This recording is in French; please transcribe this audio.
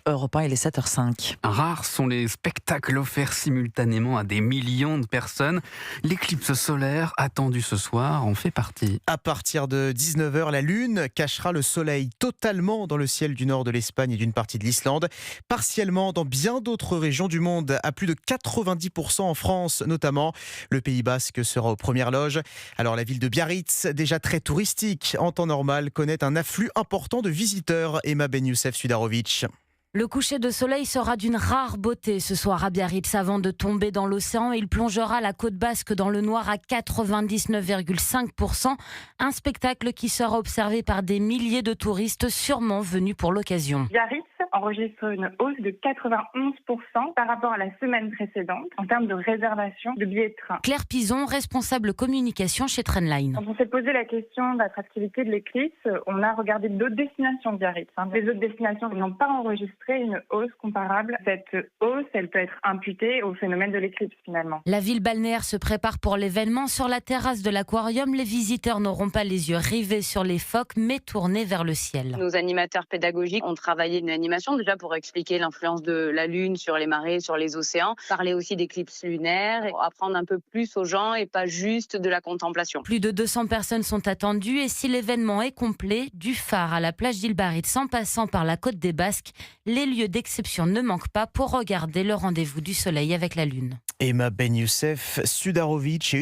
Europe 1, il est 7h05. Rares sont les spectacles offerts simultanément à des millions de personnes. L'éclipse solaire attendue ce soir en fait partie. À partir de 19h, la Lune cachera le soleil totalement dans le ciel du nord de l'Espagne et d'une partie de l'Islande, partiellement dans bien d'autres régions du monde, à plus de 90% en France notamment. Le Pays Basque sera aux premières loges. Alors la ville de Biarritz, déjà très touristique en temps normal, connaît un afflux important de visiteurs. Emma Ben Youssef Sudarovic. Le coucher de soleil sera d'une rare beauté ce soir à Biarritz. Avant de tomber dans l'océan, il plongera la côte basque dans le noir à 99,5%. Un spectacle qui sera observé par des milliers de touristes sûrement venus pour l'occasion. Biarritz enregistre une hausse de 91% par rapport à la semaine précédente en termes de réservation de billets de train. Claire Pison, responsable communication chez Trendline. Quand on s'est posé la question de l'attractivité de l'éclipse, on a regardé d'autres destinations de Biarritz. Les autres destinations n'ont pas enregistré une hausse comparable. Cette hausse, elle peut être imputée au phénomène de l'éclipse finalement. La ville balnéaire se prépare pour l'événement. Sur la terrasse de l'aquarium, les visiteurs n'auront pas les yeux rivés sur les phoques, mais tournés vers le ciel. Nos animateurs pédagogiques ont travaillé une animation déjà pour expliquer l'influence de la Lune sur les marées, sur les océans, parler aussi d'éclipses lunaires, apprendre un peu plus aux gens et pas juste de la contemplation. Plus de 200 personnes sont attendues et si l'événement est complet, du phare à la plage d'Île Biarritz en passant par la côte des Basques, les lieux d'exception ne manquent pas pour regarder le rendez-vous du soleil avec la Lune. Emma Ben Youssef Sudarovic.